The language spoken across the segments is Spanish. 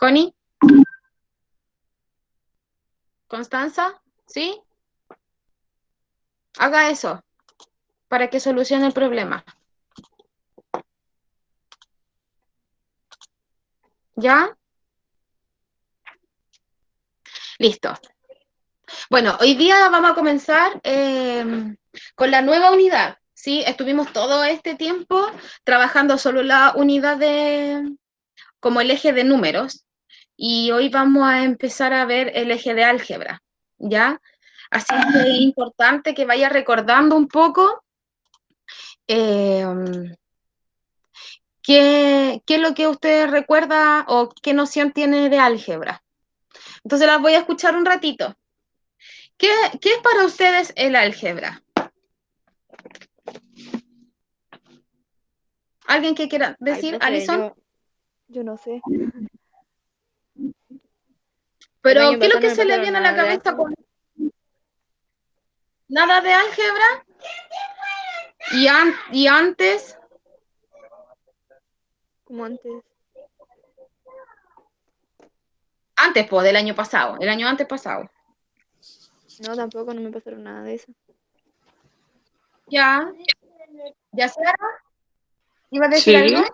Connie, Constanza, ¿sí? Haga eso para que solucione el problema. ¿Ya? Listo. Bueno, hoy día vamos a comenzar con la nueva unidad, ¿sí? Estuvimos todo este tiempo trabajando solo la unidad como el eje de números, y hoy vamos a empezar a ver el eje de álgebra, ¿ya? Así que es importante que vaya recordando un poco eh, qué es lo que usted recuerda o qué noción tiene de álgebra. Entonces las voy a escuchar un ratito. ¿Qué es para ustedes el álgebra? ¿Alguien que quiera Ay, decir, profe, Alison? yo no sé. El Pero, año ¿qué es lo pasado no que me se le pasaron viene a la nada de cabeza álgebra. con nada de álgebra? Y antes, Como antes. pues, del año pasado, el año antes pasado. No, tampoco no me pasaron nada de eso. Ya, ya Sara, ¿iba a decir Sí, algo?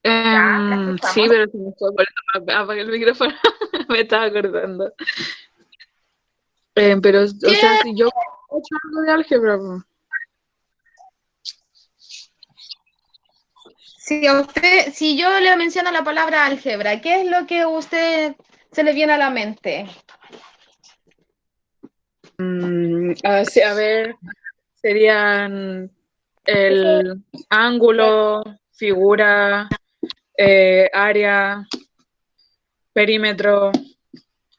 Ya, la sí, escuchamos. pero se me fue, por eso apagué el micrófono, me estaba acordando. Pero, o ¿Qué? sea, si yo he hecho algo de álgebra, po. Si yo le menciono la palabra álgebra, ¿qué es lo que a usted se le viene a la mente? A ver, serían el ángulo, figura, área, perímetro,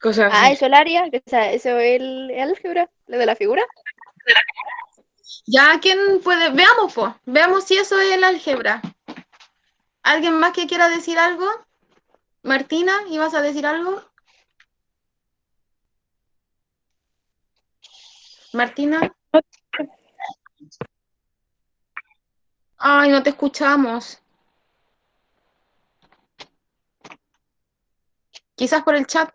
cosas Ah, así. eso el área, o sea, eso es el álgebra, lo de la figura. Ya, ¿quién puede? Veamos, pues, veamos si eso es el álgebra. ¿Alguien más que quiera decir algo? Martina, ¿ibas a decir algo? Martina, ay, no te escuchamos. Quizás por el chat.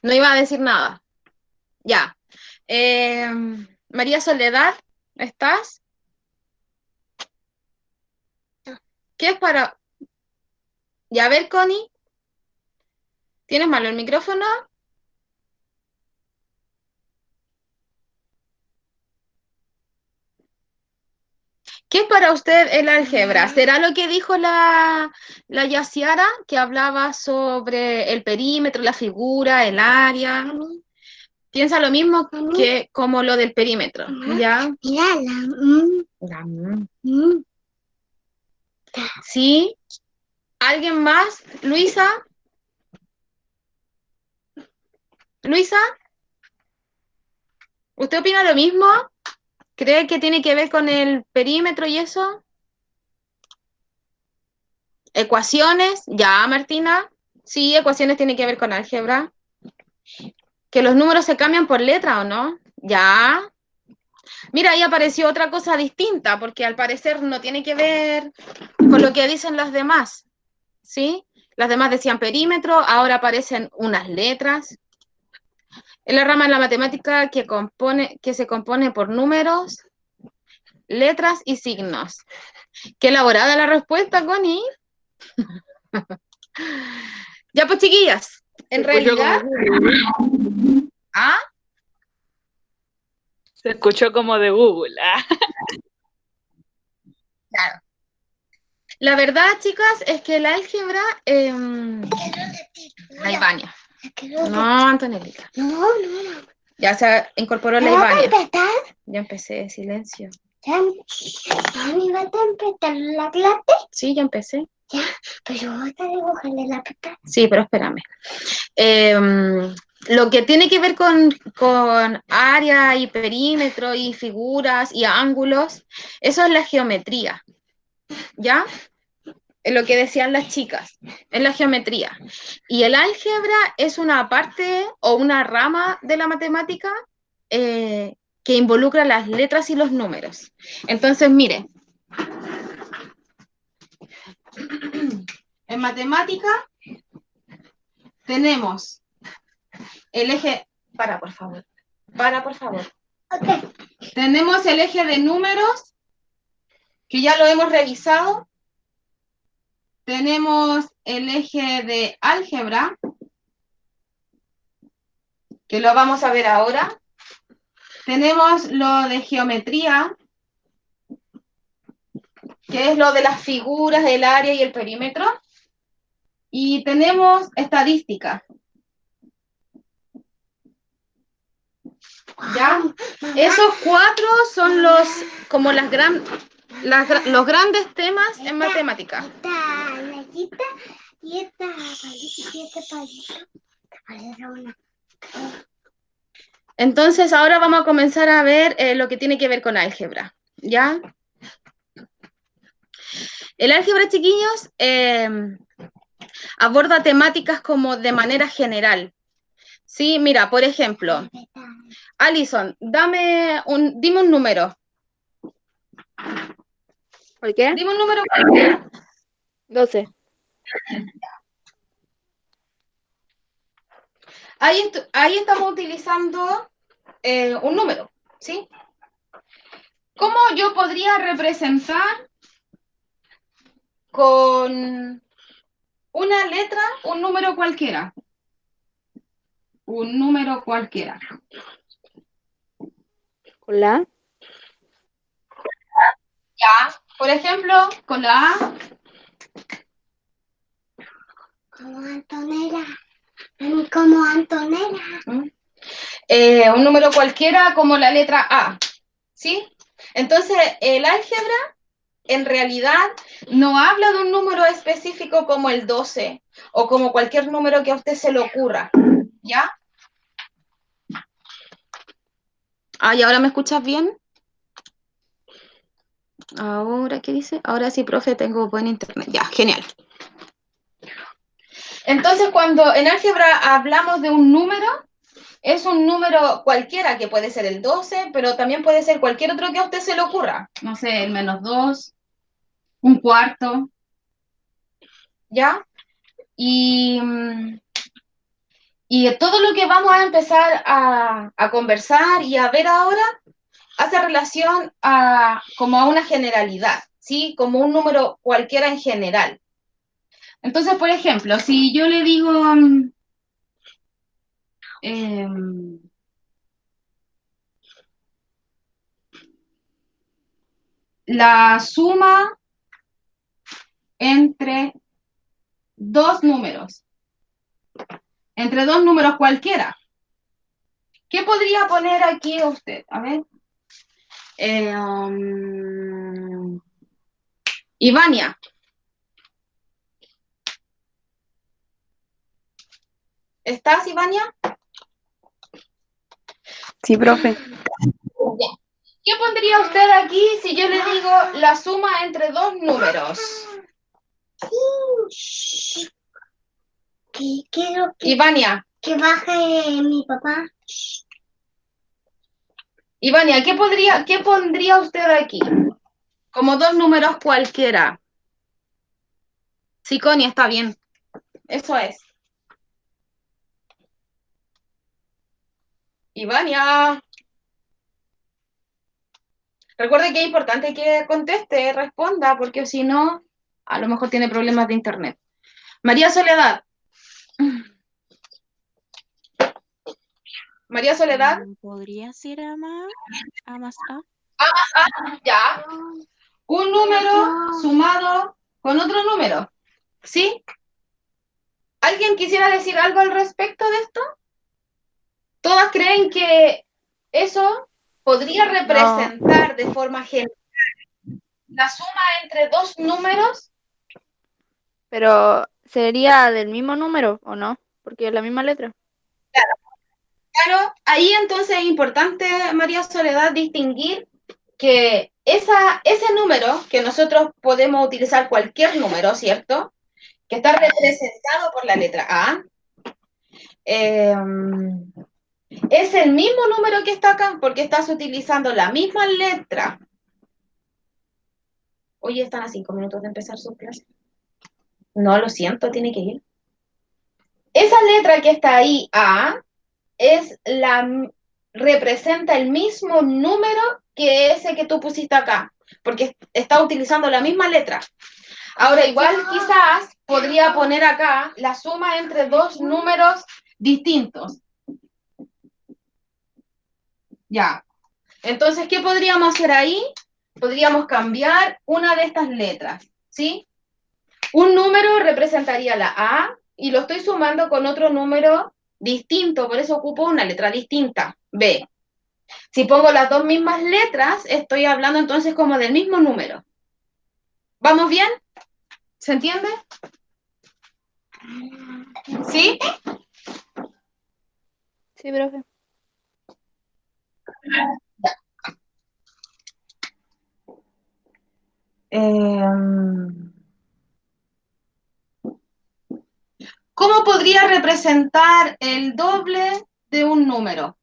No iba a decir nada. Ya. Eh, María Soledad, ¿estás? ¿Qué es para...? Ya, a ver, Connie, ¿tienes malo el micrófono? ¿Qué es para usted el álgebra? ¿Será lo que dijo la Yaciara, que hablaba sobre el perímetro, la figura, el área? Piensa lo mismo que como lo del perímetro, ¿ya? Mira ¿Sí? ¿Alguien más? ¿Luisa? ¿Luisa? ¿Usted opina lo mismo? ¿Cree que tiene que ver con el perímetro y eso? ¿Ecuaciones? Ya, Martina. Sí, ecuaciones tiene que ver con álgebra. ¿Que los números se cambian por letra o no? Ya. Mira, ahí apareció otra cosa distinta, porque al parecer no tiene que ver con lo que dicen las demás, ¿sí? Las demás decían perímetro, ahora aparecen unas letras. Es la rama de la matemática que se compone por números, letras y signos. Qué elaborada la respuesta, Connie. Ya pues, chiquillas, Se en escuchó realidad, como Google. ah, Se escuchó como de Google. Ah. claro. La verdad, chicas, es que el álgebra, la Ivania. No, Antonelita. Ya se incorporó la Ivania. Ya empecé, silencio. ¿Ya vas a empezar la clase? Sí, ya empecé. Ya, pero vas a dibujarle la pita. Sí, pero espérame. Lo que tiene que ver con área y perímetro y figuras y ángulos, eso es la geometría, ¿ya? Es lo que decían las chicas, es la geometría. Y el álgebra es una parte o una rama de la matemática que involucra las letras y los números. Entonces, mire, en matemática tenemos el eje, por favor. Okay. Tenemos el eje de números, que ya lo hemos revisado. Tenemos el eje de álgebra, que lo vamos a ver ahora. Tenemos lo de geometría, que es lo de las figuras, el área y el perímetro. Y tenemos estadística. ¿Ya? Esos 4 son los grandes temas en matemática. Entonces ahora vamos a comenzar a ver lo que tiene que ver con álgebra, ¿ya? El álgebra, chiquillos, aborda temáticas como de manera general. Sí, mira, por ejemplo, Alison, dime un número. ¿Por qué? Dime un número. 12. Ahí estamos utilizando un número, ¿sí? ¿Cómo yo podría representar con una letra un número cualquiera? Un número cualquiera. ¿Con la A? Ya, por ejemplo, con la A. Como Antonella. Un número cualquiera como la letra A, ¿sí? Entonces, el álgebra en realidad no habla de un número específico como el 12 o como cualquier número que a usted se le ocurra, ¿ya? ¿Y ahora me escuchas bien? Ahora, ¿qué dice? Ahora sí, profe, tengo buen internet. Ya, genial. Entonces, cuando en álgebra hablamos de un número, es un número cualquiera, que puede ser el 12, pero también puede ser cualquier otro que a usted se le ocurra. No sé, el -2, un cuarto, ¿ya? Y todo lo que vamos a empezar a conversar y a ver ahora hace relación como a una generalidad, ¿sí? Como un número cualquiera en general. Entonces, por ejemplo, si yo le digo la suma entre dos números cualquiera, ¿qué podría poner aquí usted? A ver. Ivania. ¿Estás, Ivania? Sí, profe. ¿Qué pondría usted aquí si yo le digo la suma entre dos números? Quiero Ivania. Que baje mi papá. Ivania, ¿qué pondría usted aquí? Como dos números cualquiera. Sí, Connie, está bien. Eso es. Ivania. Recuerde que es importante que conteste, responda, porque si no, a lo mejor tiene problemas de internet. María Soledad. María Soledad. ¿Podría ser A más A? Ya. Un número sumado con otro número. ¿Sí? ¿Alguien quisiera decir algo al respecto de esto? ¿Todas creen que eso podría representar de forma general la suma entre dos números? Pero sería del mismo número, ¿o no? Porque es la misma letra. Claro, ahí entonces es importante, María Soledad, distinguir que ese número, que nosotros podemos utilizar cualquier número, ¿cierto? Que está representado por la letra A, Es el mismo número que está acá, porque estás utilizando la misma letra. Oye, están a 5 minutos de empezar su clase. No, lo siento, tiene que ir. Esa letra que está ahí, A, representa el mismo número que ese que tú pusiste acá, porque está utilizando la misma letra. Ahora, igual quizás podría poner acá la suma entre dos números distintos. Ya. Entonces, ¿qué podríamos hacer ahí? Podríamos cambiar una de estas letras, ¿sí? Un número representaría la A y lo estoy sumando con otro número distinto, por eso ocupo una letra distinta, B. Si pongo las dos mismas letras, estoy hablando entonces como del mismo número. ¿Vamos bien? ¿Se entiende? ¿Sí? Sí, profe. ¿Cómo podría representar el doble de un número?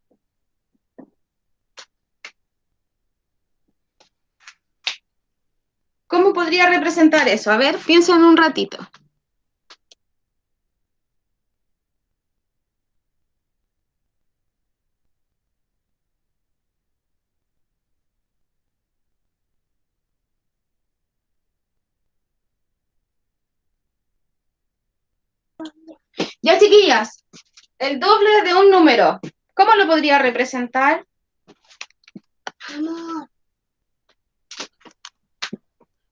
¿Cómo podría representar eso? A ver, piensen un ratito. Ya, chiquillas, el doble de un número, ¿cómo lo podría representar?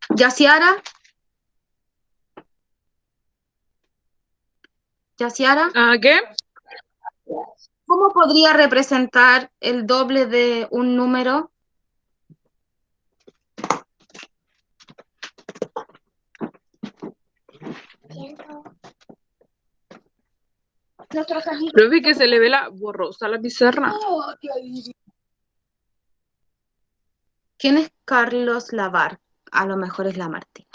¿Yaciara? ¿Yaciara? ¿Qué? ¿Cómo podría representar el doble de un número? Profe, que se le ve la borrosa a la pizarra. ¿Quién es Carlos Lavar? A lo mejor es la Martina.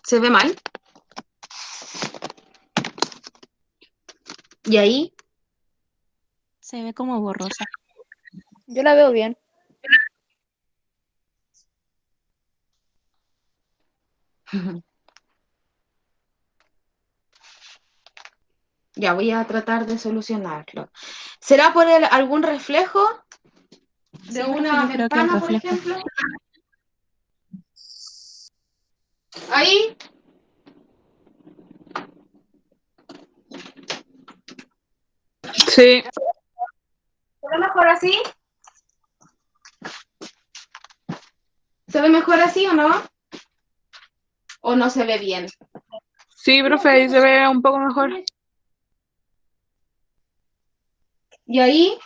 ¿Se ve mal? ¿Y ahí? Se ve como borrosa. Yo la veo bien. Ya voy a tratar de solucionarlo. ¿Será por algún reflejo de Sí, profe, una yo creo que el ventana, por reflejo. ejemplo? Ahí. Sí, ¿Se ve mejor así? ¿Se ve mejor así o no? ¿O no se ve bien? sí, profe, ahí se ve un poco mejor. ¿Y ahí?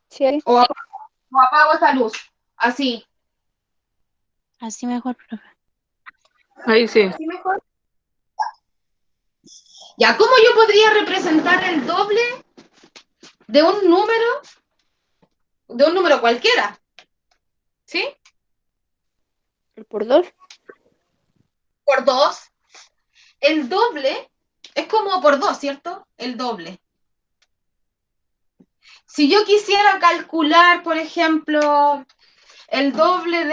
Sí, ahí. ¿O apago esta luz? Así. Así mejor, profe. Ahí sí. ¿Así mejor? Ya, ¿cómo yo podría representar el doble de un número cualquiera? ¿Sí? ¿El por dos? Por dos. El doble es como por dos, ¿cierto? El doble. Si yo quisiera calcular, por ejemplo, el doble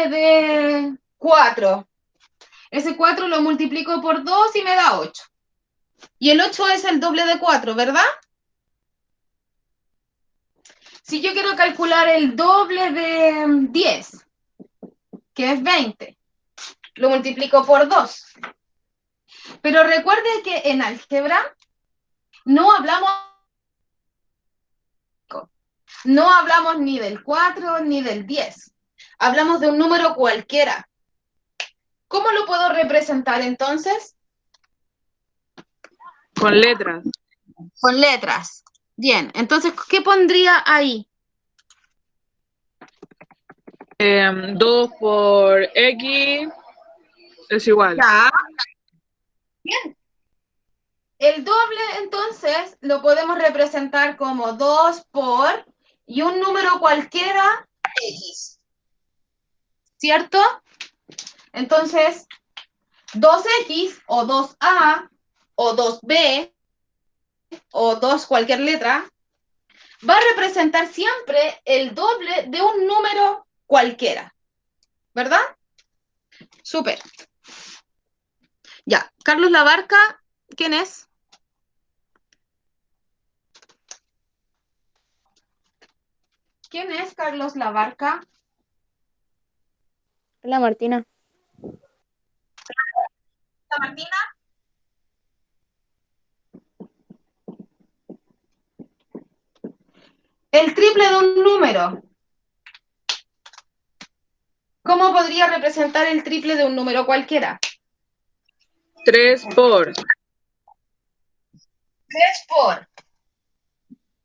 de 4, ese 4 lo multiplico por 2 y me da 8. Y el 8 es el doble de 4, ¿verdad? Si yo quiero calcular el doble de 10, que es 20, lo multiplico por 2. Pero recuerde que en álgebra no hablamos ni del 4 ni del 10. Hablamos de un número cualquiera. ¿Cómo lo puedo representar entonces? Con letras. Con letras. Bien, entonces, ¿qué pondría ahí? 2 por X es igual. Ya. Bien. El doble, entonces, lo podemos representar como 2 por y un número cualquiera X. ¿Cierto? Entonces, 2x o 2a o 2b o 2 cualquier letra va a representar siempre el doble de un número cualquiera, ¿verdad? Súper. Ya, Carlos Labarca, ¿quién es? ¿Quién es Carlos Labarca? La Martina. ¿La Martina? El triple de un número. ¿Cómo podría representar el triple de un número cualquiera? 3 por 3 por.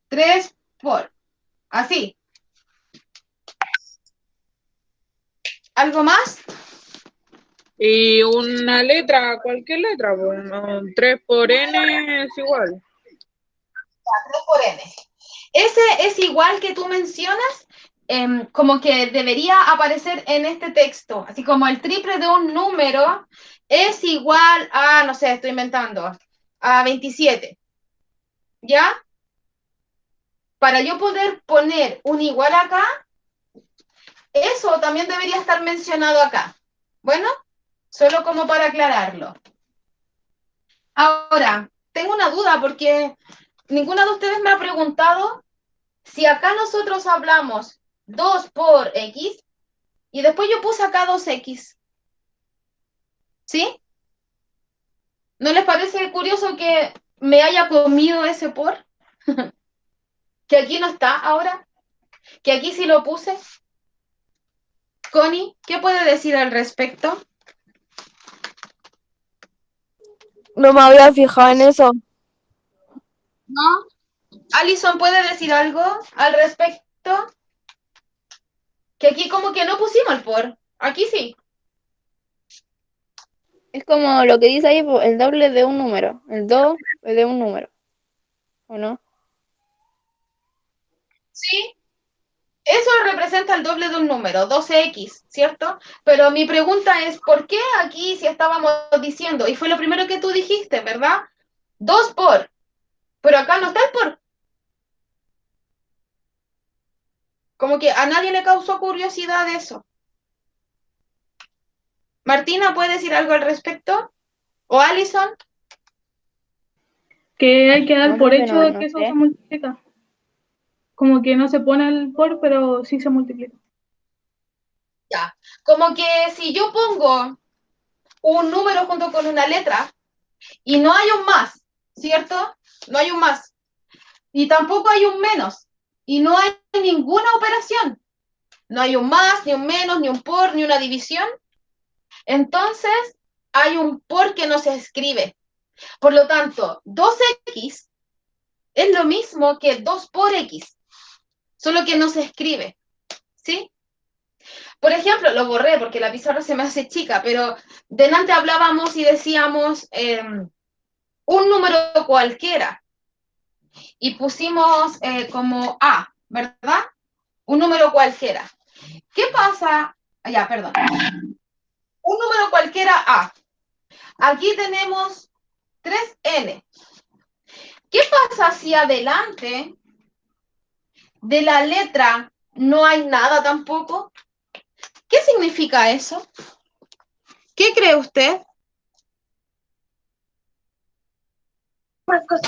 3 por. Así. ¿Algo más? y una letra, cualquier letra, pues, no, 3 por n es igual. 3 por n. Ese es igual que tú mencionas, como que debería aparecer en este texto, así como el triple de un número es igual a, no sé, estoy inventando, a 27. ¿Ya? Para yo poder poner un igual acá, eso también debería estar mencionado acá. Bueno, solo como para aclararlo. Ahora, tengo una duda porque ninguna de ustedes me ha preguntado si acá nosotros hablamos 2 por x y después yo puse acá 2x. ¿Sí? ¿No les parece curioso que me haya comido ese por? Que aquí no está ahora. Que aquí sí lo puse. Connie, ¿qué puede decir al respecto? No me había fijado en eso. ¿No? Alison, ¿puede decir algo al respecto? Que aquí como que no pusimos el por. Aquí sí. Es como lo que dice ahí, po, el doble de un número. El 2 es de un número. ¿O no? Sí. Eso representa el doble de un número, 12x, ¿cierto? Pero mi pregunta es, ¿por qué aquí si estábamos diciendo, y fue lo primero que tú dijiste, ¿verdad? 2 por, pero acá no está el por. Como que a nadie le causó curiosidad eso. Martina, ¿puede decir algo al respecto? ¿O Alison? Que hay que dar No, por profe, hecho no, de no que eso sé. se multiplica. Como que no se pone el por, pero sí se multiplica. Ya. Como que si yo pongo un número junto con una letra y no hay un más, ¿cierto? No hay un más. Y tampoco hay un menos. Y no hay ninguna operación. No hay un más, ni un menos, ni un por, ni una división. Entonces, hay un por que no se escribe. Por lo tanto, 2x es lo mismo que 2 por x, solo que no se escribe. ¿Sí? Por ejemplo, lo borré porque la pizarra se me hace chica, pero delante hablábamos y decíamos un número cualquiera y pusimos como A, ¿verdad? Un número cualquiera. ¿Qué pasa? Ya, perdón. Un número cualquiera A. Aquí tenemos 3n. ¿Qué pasa si adelante de la letra no hay nada tampoco? ¿Qué significa eso? ¿Qué cree usted?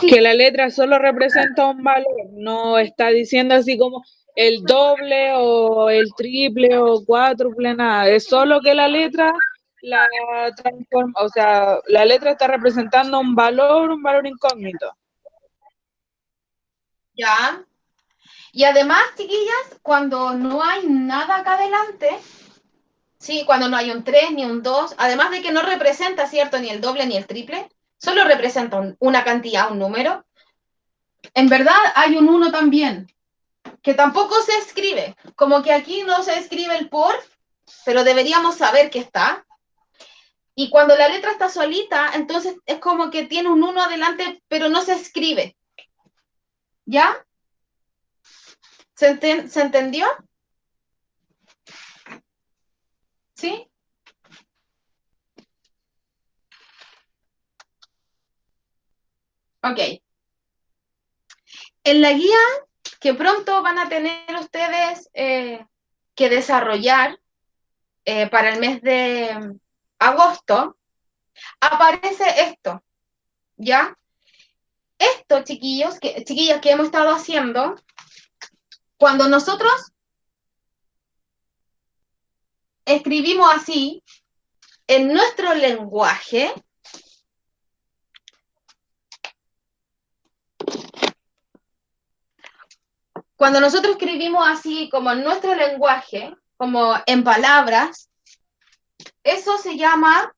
Que la letra solo representa un valor, no está diciendo así como el doble o el triple o cuádruple, nada, es solo que la letra la transforma, o sea, la letra está representando un valor incógnito. Ya. Y además, chiquillas, cuando no hay nada acá adelante, sí, cuando no hay un 3 ni un 2, además de que no representa, ¿cierto? Ni el doble ni el triple, solo representa una cantidad, un número. En verdad hay un 1 también, que tampoco se escribe. Como que aquí no se escribe el por, pero deberíamos saber que está. Y cuando la letra está solita, entonces es como que tiene un 1 adelante, pero no se escribe. ¿Ya? ¿Se entendió? ¿Sí? Ok. En la guía que pronto van a tener ustedes que desarrollar para el mes de agosto, aparece esto, ¿ya? Esto, chiquillas, que hemos estado haciendo, cuando nosotros escribimos así, en nuestro lenguaje, cuando nosotros escribimos así, como en nuestro lenguaje, como en palabras, eso se llama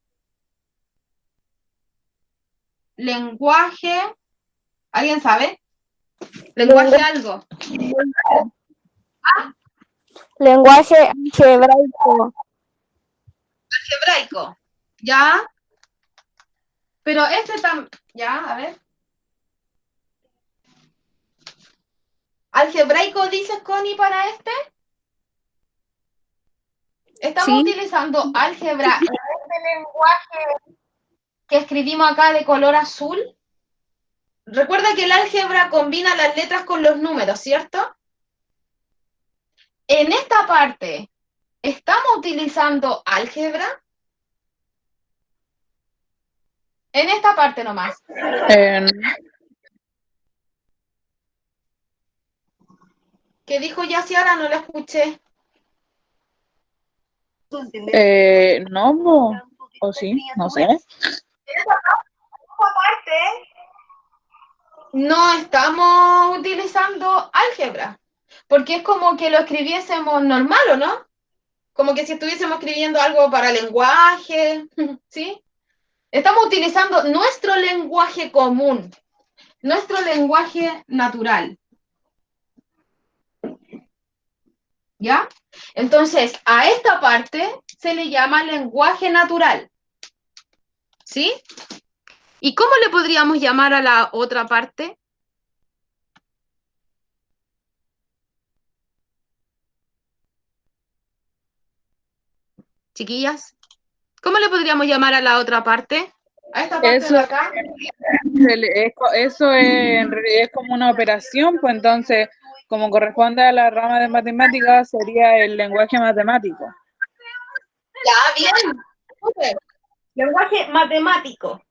lenguaje, ¿alguien sabe? Lenguaje algo. Lenguaje algebraico. Algebraico, ¿ya? Pero este también, ¿ya? A ver. ¿Algebraico dices, Connie, para este? Estamos Sí. utilizando álgebra en este lenguaje que escribimos acá de color azul. Recuerda que el álgebra combina las letras con los números, ¿cierto? En esta parte, ¿estamos utilizando álgebra? En esta parte nomás. ¿Qué dijo Yaciara? No la escuché. No, o sí, no sé. No estamos utilizando álgebra, porque es como que lo escribiésemos normal, ¿o no? Como que si estuviésemos escribiendo algo para lenguaje, ¿sí? Estamos utilizando nuestro lenguaje común, nuestro lenguaje natural, ¿ya? Entonces, a esta parte se le llama lenguaje natural, ¿sí? ¿Y cómo le podríamos llamar a la otra parte? Chiquillas, ¿cómo le podríamos llamar a la otra parte? A esta parte Eso, de acá. eso en realidad es como una operación, pues entonces, como corresponde a la rama de matemáticas, sería el lenguaje matemático. Ya, bien. Súper. Lenguaje matemático.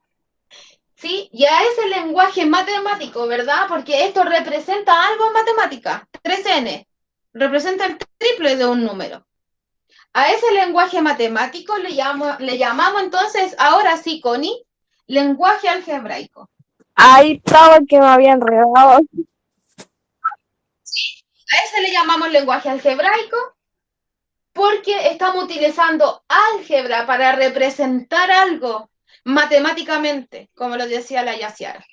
¿Sí? Ya es el lenguaje matemático, ¿verdad? Porque esto representa algo en matemática. 3n. Representa el triple de un número. A ese lenguaje matemático le llamamos entonces, ahora sí, Connie, lenguaje algebraico. Ahí estaba que me había enredado. A ese le llamamos lenguaje algebraico porque estamos utilizando álgebra para representar algo matemáticamente, como lo decía la Yaciara.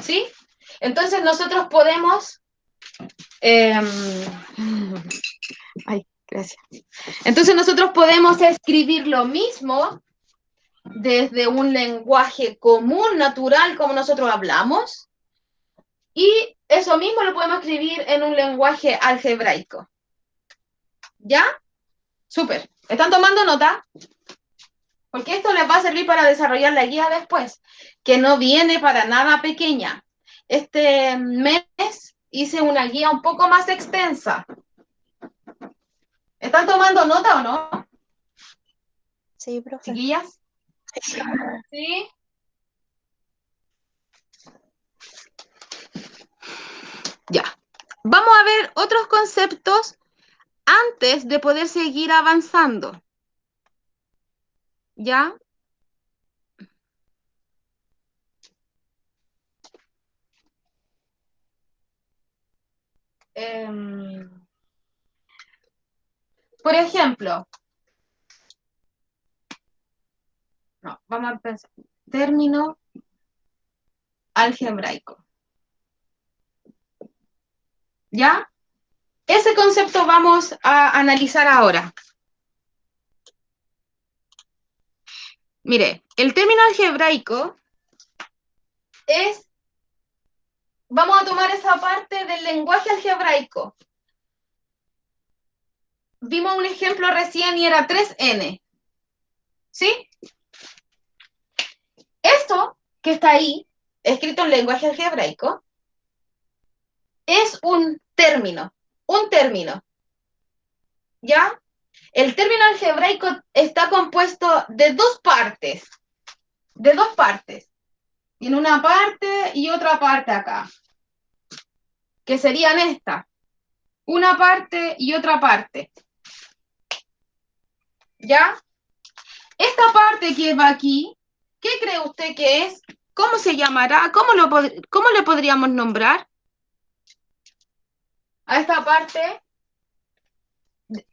¿Sí? Entonces nosotros podemos... ay, gracias. Entonces nosotros podemos escribir lo mismo desde un lenguaje común, natural, como nosotros hablamos, y eso mismo lo podemos escribir en un lenguaje algebraico. ¿Ya? Súper. ¿Están tomando nota? Porque esto les va a servir para desarrollar la guía después, que no viene para nada pequeña. Este mes hice una guía un poco más extensa. ¿Están tomando nota o no, Sí, profe. chiquillas? Sí. Ya. Vamos a ver otros conceptos antes de poder seguir avanzando. ¿Ya? Por ejemplo, no, vamos a pensar, término algebraico. ¿Ya? Ese concepto vamos a analizar ahora. Mire, el término algebraico es, vamos a tomar esa parte del lenguaje algebraico. Vimos un ejemplo recién y era 3n. ¿Sí? Esto que está ahí escrito en lenguaje algebraico, es un término, ¿ya? El término algebraico está compuesto de dos partes, Tiene una parte y otra parte acá, que serían estas, una parte y otra parte, ¿ya? Esta parte que va aquí, ¿qué cree usted que es? ¿Cómo se llamará? ¿Cómo le podríamos nombrar a esta parte?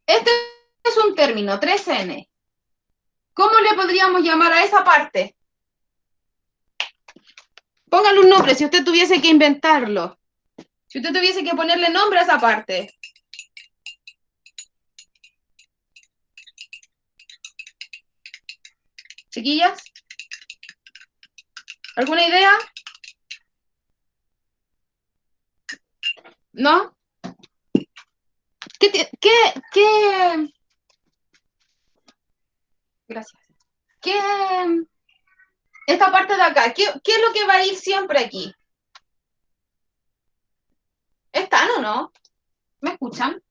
Este es un término, 3n. ¿Cómo le podríamos llamar a esa parte? Póngale un nombre si usted tuviese que inventarlo. Si usted tuviese que ponerle nombre a esa parte. Chiquillas, ¿alguna idea? ¿No? Gracias. Esta parte de acá, ¿qué es lo que va a ir siempre aquí? ¿Están o no? ¿Me escuchan?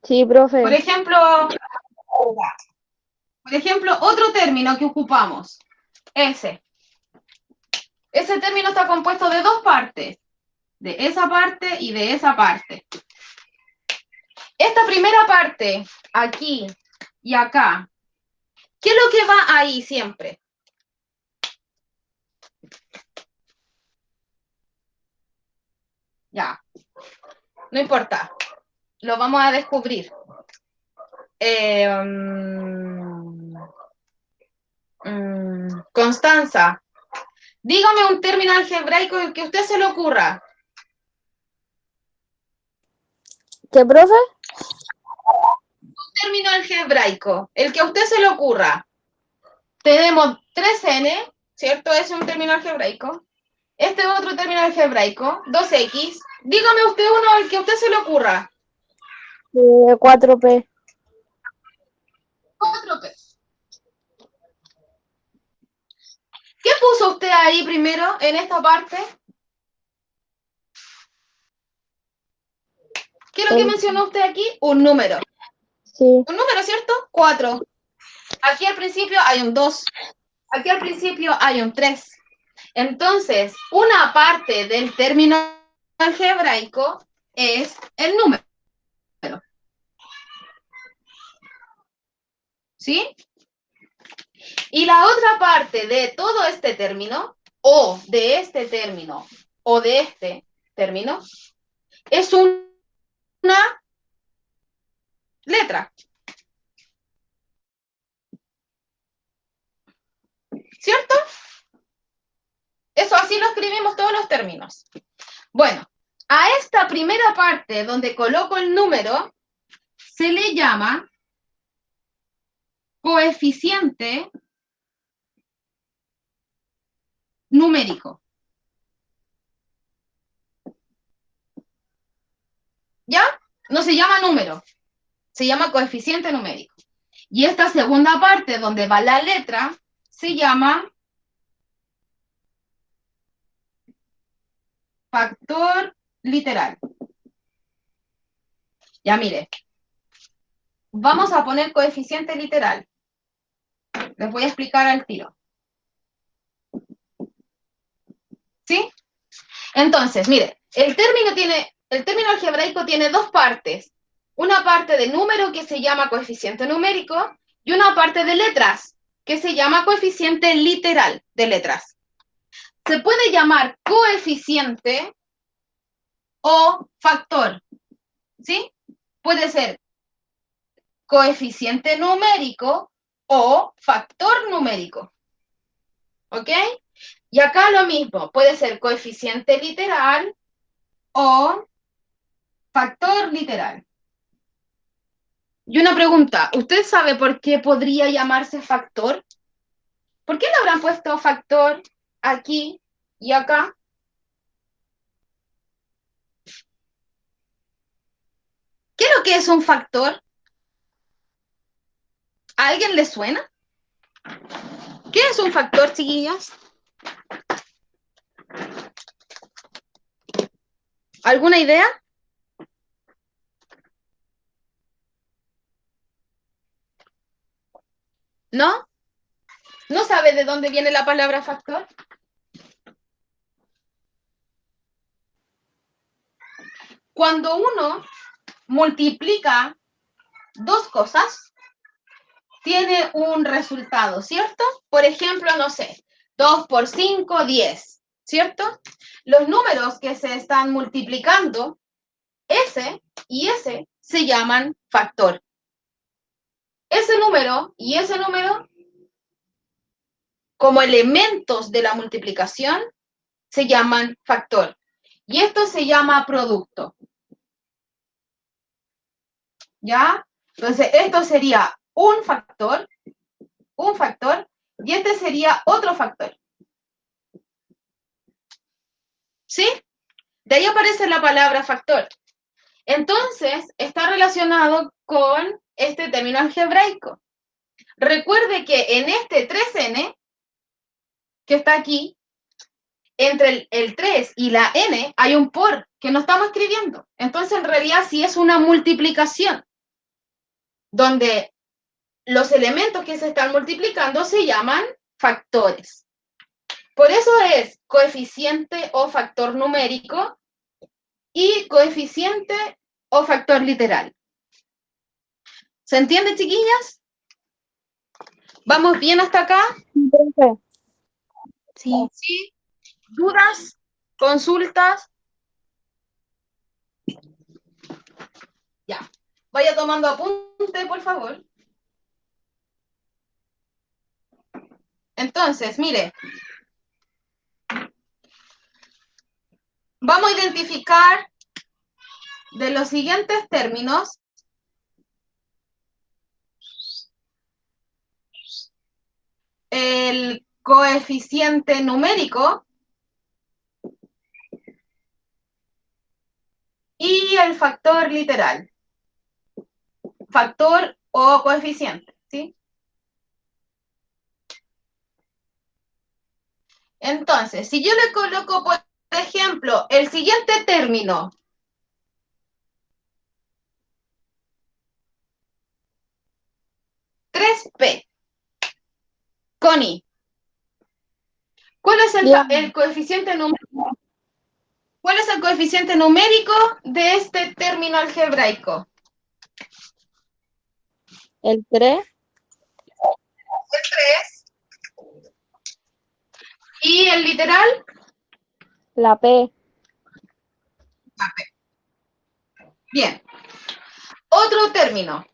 Sí, Por profe. ejemplo, otro término que ocupamos, ese. Ese término está compuesto de dos partes, de esa parte y de esa parte. Esta primera parte, aquí y acá, ¿qué es lo que va ahí siempre? Ya, no importa, lo vamos a descubrir. Constanza, dígame un término algebraico el que a usted se le ocurra. ¿Qué, profe? Un término algebraico, el que a usted se le ocurra. Tenemos 3n, ¿cierto? Ese es un término algebraico. Este es otro término algebraico, 2x. Dígame usted uno el que a usted se le ocurra. 4P. 4p. ¿Qué puso usted ahí primero en esta parte? ¿Qué es lo que mencionó usted aquí? Un número. Sí. Un número, ¿cierto? 4. Aquí al principio hay un 2. Aquí al principio hay un 3. Entonces, una parte del término algebraico es el número. ¿Sí? Y la otra parte de todo este término, o de este término, o de este término, es una letra. ¿Cierto? Eso así lo escribimos todos los términos. Bueno, a esta primera parte donde coloco el número, se le llama coeficiente numérico. ¿Ya? No se llama número, se llama coeficiente numérico. Y esta segunda parte donde va la letra se llama factor literal. Ya mire, vamos a poner coeficiente literal. Les voy a explicar al tiro. ¿Sí? Entonces, mire, el término algebraico tiene dos partes. Una parte de número que se llama coeficiente numérico y una parte de letras que se llama coeficiente literal de letras. Se puede llamar coeficiente o factor, ¿sí? Puede ser coeficiente numérico o factor numérico, ¿ok? Y acá lo mismo, puede ser coeficiente literal o factor literal. Y una pregunta, ¿usted sabe por qué podría llamarse factor? ¿Por qué le habrán puesto factor aquí y acá? ¿Qué es lo que es un factor? ¿A alguien le suena? ¿Qué es un factor, chiquillas? ¿Alguna idea? ¿No? ¿No sabe de dónde viene la palabra factor? Cuando uno multiplica dos cosas, tiene un resultado, ¿cierto? Por ejemplo, no sé, 2 por 5, 10, ¿cierto? Los números que se están multiplicando, ese y ese, se llaman factor. Ese número y ese número, como elementos de la multiplicación, se llaman factor. Y esto se llama producto. ¿Ya? Entonces, esto sería un factor, y este sería otro factor. ¿Sí? De ahí aparece la palabra factor. Entonces, está relacionado con este término algebraico. Recuerde que en este 3n, que está aquí, entre el 3 y la n, hay un por, que no estamos escribiendo. Entonces, en realidad, sí es una multiplicación, donde los elementos que se están multiplicando se llaman factores. Por eso es coeficiente o factor numérico y coeficiente o factor literal. ¿Se entiende, chiquillas? ¿Vamos bien hasta acá? Sí, profe. Sí. ¿Sí? ¿Dudas? ¿Consultas? Ya. Vaya tomando apunte, por favor. Entonces, mire. Vamos a identificar de los siguientes términos el coeficiente numérico y el factor literal. Factor o coeficiente, ¿sí? Entonces, si yo le coloco, por ejemplo, el siguiente término, (3p), Connie, ¿cuál es el coeficiente numérico? ¿Cuál es el coeficiente numérico de este término algebraico? El 3, El 3. ¿Y el literal? la P. Bien. Otro término.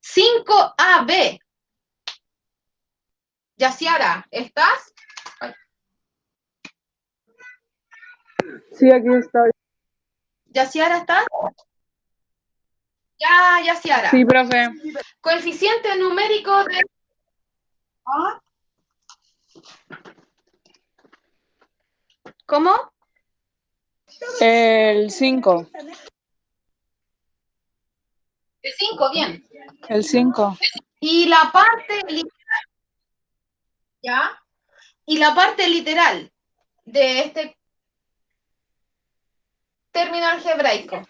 (5ab). Yaciara, ¿estás? Sí, aquí estoy. ¿Yaciara, estás? Ya, Yaciara. Sí, profe. Coeficiente numérico de... ¿Ah? ¿Cómo? El 5. El 5, bien. El 5. Y la parte literal, ¿ya? Y la parte literal de este término algebraico.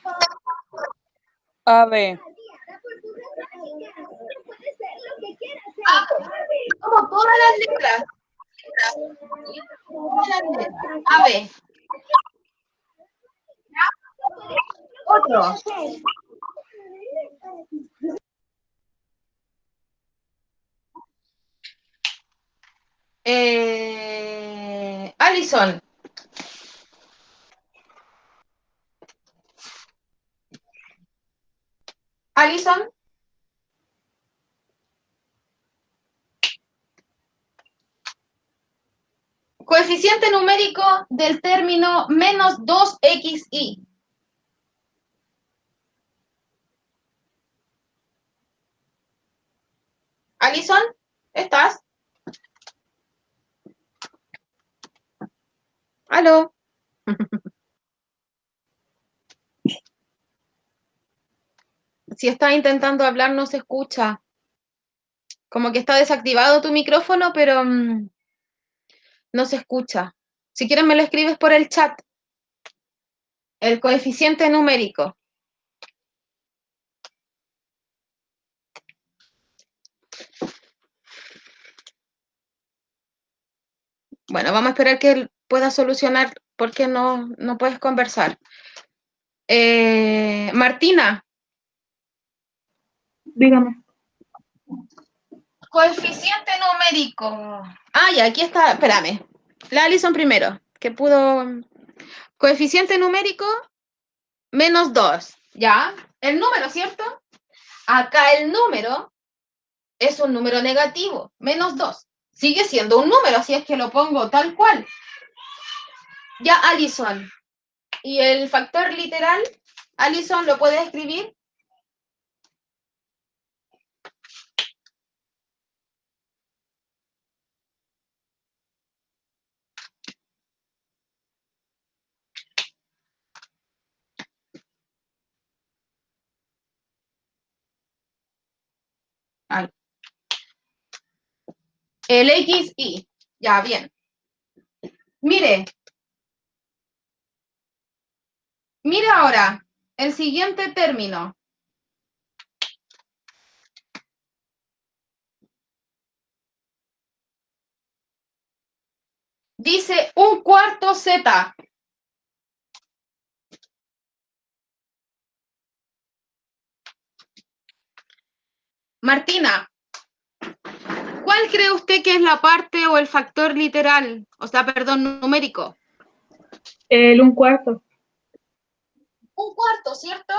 AB. Como todas las letras. Todas las letras. A ver. Otro. Alison. Alison. Coeficiente numérico del término menos 2xy. Alison, ¿estás? ¿Aló? Si está intentando hablar, no se escucha. Como que está desactivado tu micrófono, pero no se escucha. Si quieres me lo escribes por el chat. El coeficiente numérico. Bueno, vamos a esperar que él pueda solucionar porque no puedes conversar. Martina, Dígame. coeficiente numérico. Ah, ya, aquí está. Espérame. La Alison primero, que pudo. Coeficiente numérico menos 2. ¿Ya? El número, ¿cierto? Acá el número es un número negativo, menos 2. Sigue siendo un número, si es que lo pongo tal cual. Ya, Alison. ¿Y el factor literal? Alison, ¿lo puedes escribir? Ay. El XY. Ya, bien. Mire. Mira ahora el siguiente término. Dice 1/4 Z. Martina, ¿cuál cree usted que es la parte o el factor literal? O sea, perdón, numérico. El 1/4. 1/4, ¿cierto?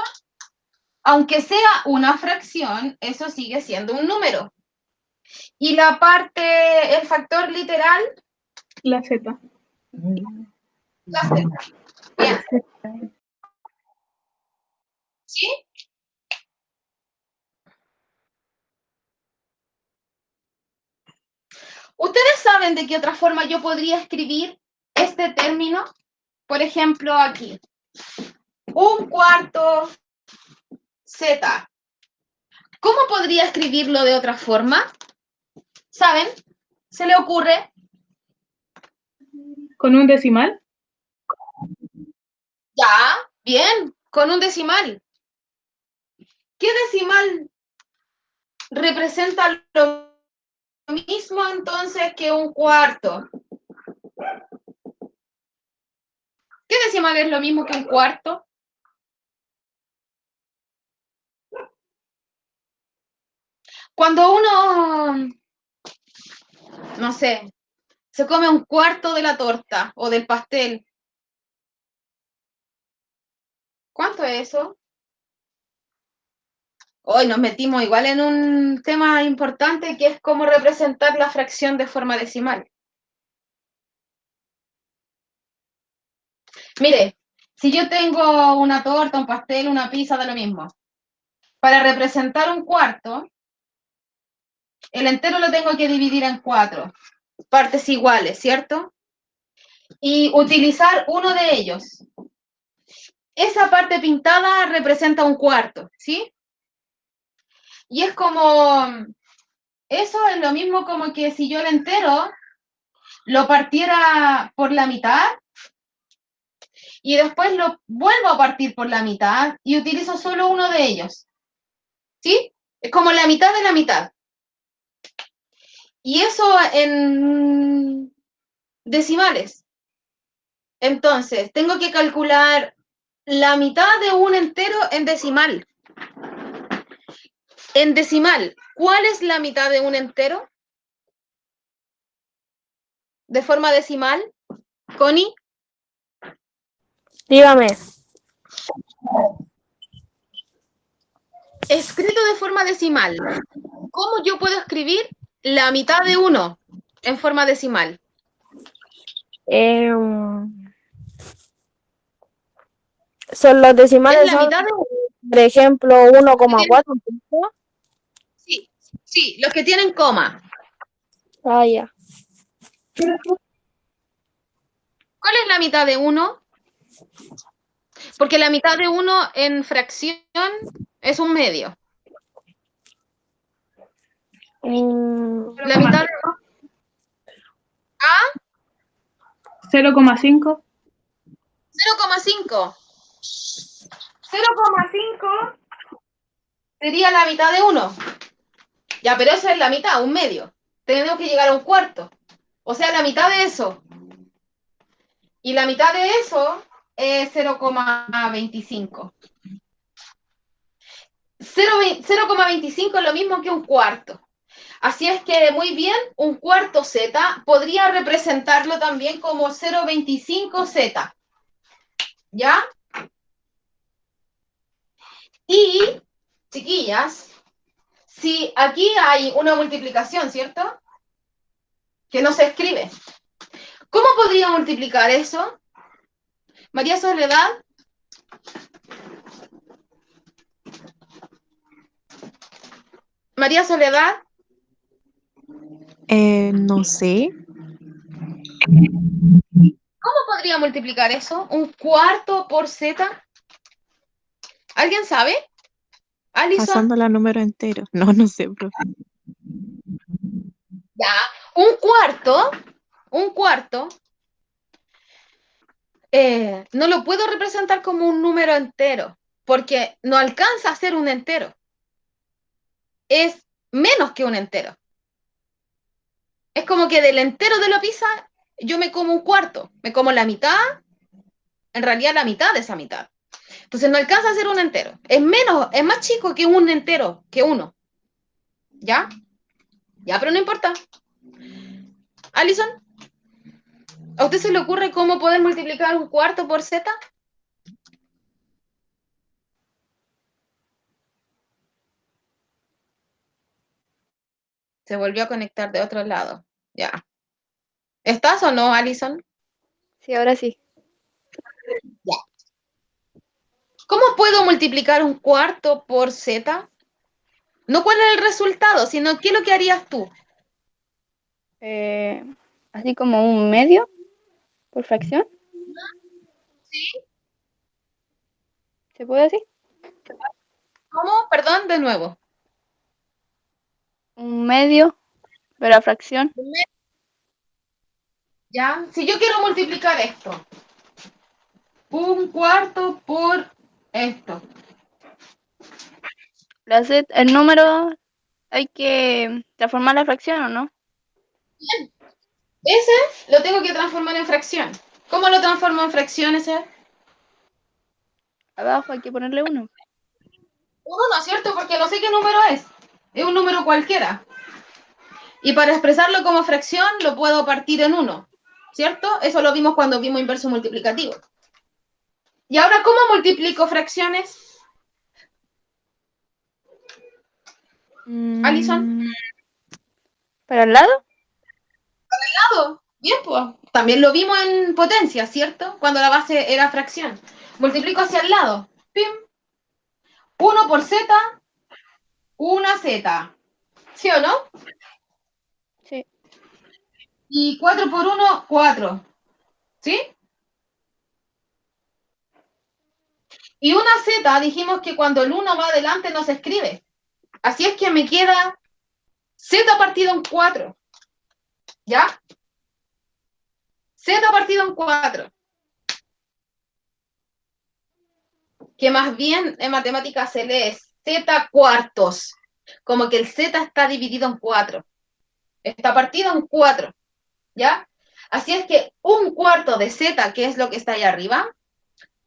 Aunque sea una fracción, eso sigue siendo un número. Y la parte, el factor literal, La Z. la Z. Bien. ¿Sí? ¿Ustedes saben de qué otra forma yo podría escribir este término? Por ejemplo, aquí. 1/4 Z. ¿Cómo podría escribirlo de otra forma? ¿Saben? ¿Se le ocurre? ¿Con un decimal? Ya, bien, con un decimal. ¿Qué decimal representa lo mismo entonces que 1/4? ¿Qué decimal es lo mismo que 1/4? Cuando uno, no sé, se come 1/4 de la torta o del pastel, ¿cuánto es eso? Hoy nos metimos igual en un tema importante que es cómo representar la fracción de forma decimal. Mire, si yo tengo una torta, un pastel, una pizza, da lo mismo. Para representar 1/4, el entero lo tengo que dividir en 4 partes iguales, ¿cierto? Y utilizar uno de ellos. Esa parte pintada representa 1/4, ¿sí? Y es como, eso es lo mismo como que si yo el entero lo partiera por la mitad y después lo vuelvo a partir por la mitad y utilizo solo uno de ellos, ¿sí? Es como la mitad de la mitad. Y eso en decimales. Entonces, tengo que calcular la mitad de un entero en decimal. En decimal, ¿cuál es la mitad de un entero? De forma decimal, Connie. Dígame. Escrito de forma decimal, ¿cómo yo puedo escribir la mitad de uno en forma decimal? Son los decimales, Es la son, mitad de uno. por ejemplo, 1,4. Sí, sí, los que tienen coma. Ah, ya. ¿Cuál es la mitad de uno? Porque la mitad de uno en fracción es un medio. Mm, La mitad de 0,5. 0,5. 0,5 sería la mitad de 1. Ya, pero eso es la mitad, un medio. Tenemos que llegar a un cuarto. O sea, la mitad de eso. Y la mitad de eso es 0,25. 0,25 es lo mismo que un cuarto. Así es que, muy bien, un cuarto z podría representarlo también como 0,25 z. ¿Ya? Y, chiquillas, si aquí hay una multiplicación, ¿cierto? Que no se escribe. ¿Cómo podría multiplicar eso? María Soledad. María Soledad. No sé. ¿Cómo podría multiplicar eso? ¿Un cuarto por z? ¿Alguien sabe? Alison. Pasando la número entero. No, no sé, profe. Ya. Un cuarto, no lo puedo representar como un número entero, porque no alcanza a ser un entero. Es menos que un entero. Es como que del entero de la pizza yo me como un cuarto, me como la mitad, en realidad la mitad de esa mitad. Entonces no alcanza a ser un entero. Es menos, es más chico que un entero, que uno. ¿Ya? Ya, pero no importa. Alison, ¿a usted se le ocurre cómo poder multiplicar un cuarto por z? Se volvió a conectar de otro lado. Ya. ¿Estás o no, Alison? Sí, ahora sí. Ya. ¿Cómo puedo multiplicar un cuarto por z? No cuál es el resultado, sino qué es lo que harías tú. Así como un medio por fracción. ¿Se puede decir? ¿Cómo? Perdón, de nuevo. Un medio, pero a fracción. ¿Ya? Si yo quiero multiplicar esto, un cuarto por esto. El número hay que transformar la fracción, ¿o no? Ese lo tengo que transformar en fracción. ¿Cómo lo transformo en fracción ese? Abajo hay que ponerle 1. Uno, ¿no es cierto? Porque no sé qué número es. Es un número cualquiera. Y para expresarlo como fracción lo puedo partir en 1, ¿cierto? Eso lo vimos cuando vimos inverso multiplicativo. ¿Y ahora cómo multiplico fracciones? Alison. ¿Para el lado? Lado. Bien, pues. También lo vimos en potencia, ¿cierto? Cuando la base era fracción. Multiplico hacia el lado. Pim. 1 por z, una z. ¿Sí o no? Sí. Y 4 por 1, 4. ¿Sí? Y una z dijimos que cuando el 1 va adelante no se escribe. Así es que me queda z partido en 4. ¿Ya? Z partido en 4. Que más bien en matemáticas se lee z cuartos. Como que el z está dividido en 4. Está partido en 4. ¿Ya? Así es que un cuarto de z, que es lo que está ahí arriba,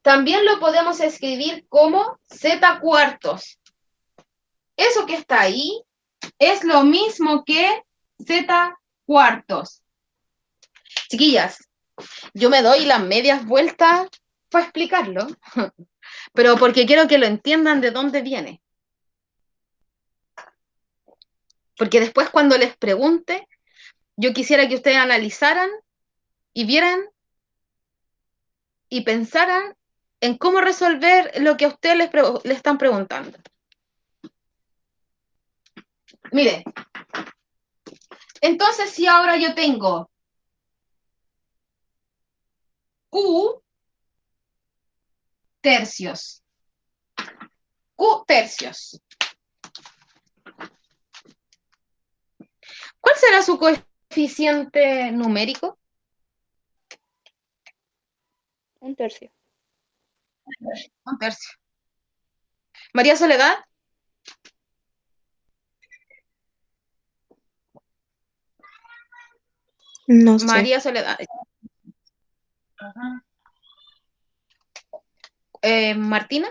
también lo podemos escribir como z cuartos. Eso que está ahí es lo mismo que z cuartos. Chiquillas, yo me doy las medias vueltas para explicarlo, pero porque quiero que lo entiendan de dónde viene. Porque después cuando les pregunte, yo quisiera que ustedes analizaran y vieran y pensaran en cómo resolver lo que a ustedes les están preguntando. Miren, entonces si ahora yo tengo Q tercios, Q tercios, será su coeficiente numérico? 1/3. 1/3. María Soledad. No sé. María Soledad. Ajá. Martina.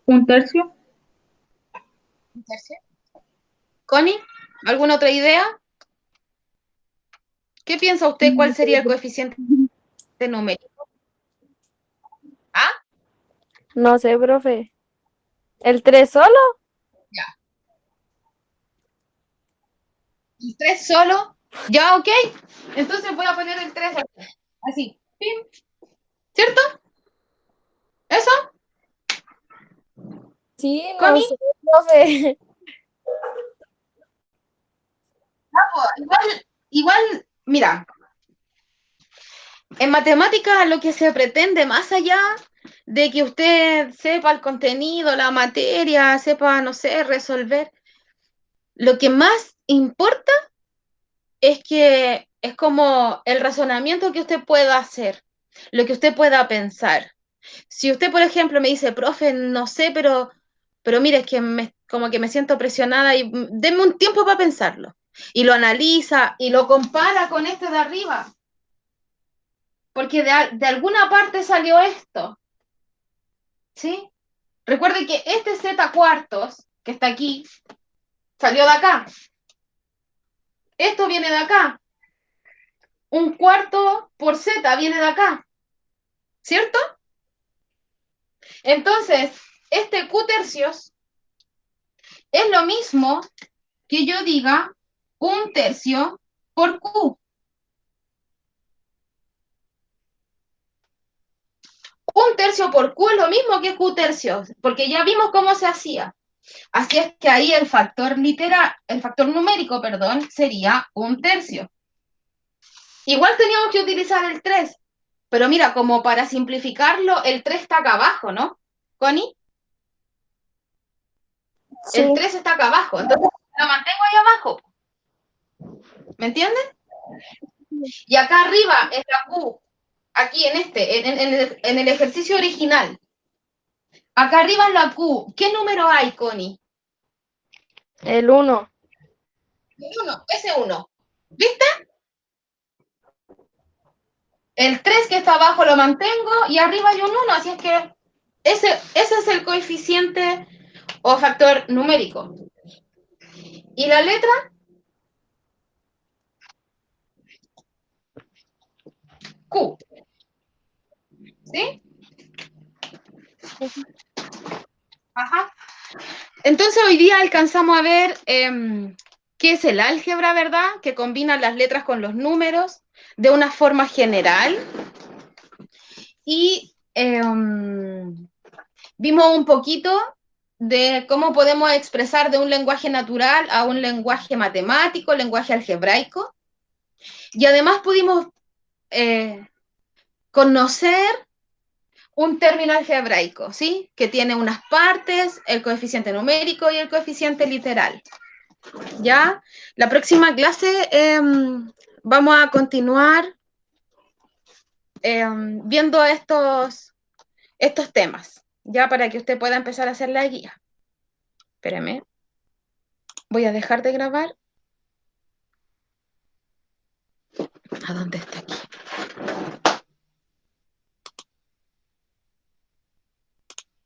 1/3. 1/3. Connie, ¿alguna otra idea? ¿Qué piensa usted? ¿Cuál sería el coeficiente numérico? ¿Ah? No sé, profe. ¿El 3 solo? Ya. ¿El 3 solo? Ya, ok. Entonces voy a poner el 3 así. Pim. ¿Cierto? ¿Eso? Sí, no Connie. sé, profe. Igual, mira, en matemáticas lo que se pretende, más allá de que usted sepa el contenido, la materia, sepa, no sé, resolver, lo que más importa es que es como el razonamiento que usted pueda hacer, lo que usted pueda pensar. Si usted, por ejemplo, me dice, profe, no sé, pero mire, es que como que me siento presionada y denme un tiempo para pensarlo. Y lo analiza y lo compara con este de arriba. Porque de alguna parte salió esto. ¿Sí? Recuerde que este z cuartos, que está aquí, salió de acá. Esto viene de acá. 1/4 por z viene de acá. ¿Cierto? Entonces, este q tercios es lo mismo que yo diga 1/3 por q. 1/3 por q es lo mismo que q tercios, porque ya vimos cómo se hacía. Así es que ahí el factor numérico, perdón, sería 1/3. Igual teníamos que utilizar el 3, pero mira, como para simplificarlo, el 3 está acá abajo, ¿no, Connie? Sí. El 3 está acá abajo, entonces lo mantengo ahí abajo. ¿Me entienden? Y acá arriba es la Q, aquí en el ejercicio original. Acá arriba es la Q. ¿Qué número hay, Connie? El 1. El 1, ese 1. ¿Viste? El 3 que está abajo lo mantengo y arriba hay un 1, así es que ese es el coeficiente o factor numérico. ¿Y la letra? Q. ¿Sí? Ajá. Entonces hoy día alcanzamos a ver qué es el álgebra, ¿verdad? Que combina las letras con los números de una forma general. Y vimos un poquito de cómo podemos expresar de un lenguaje natural a un lenguaje matemático, lenguaje algebraico. Y además pudimos conocer un término algebraico, ¿sí? Que tiene unas partes, el coeficiente numérico y el coeficiente literal. ¿Ya? La próxima clase vamos a continuar viendo estos temas, ya para que usted pueda empezar a hacer la guía. Espérame. Voy a dejar de grabar. ¿A dónde está aquí?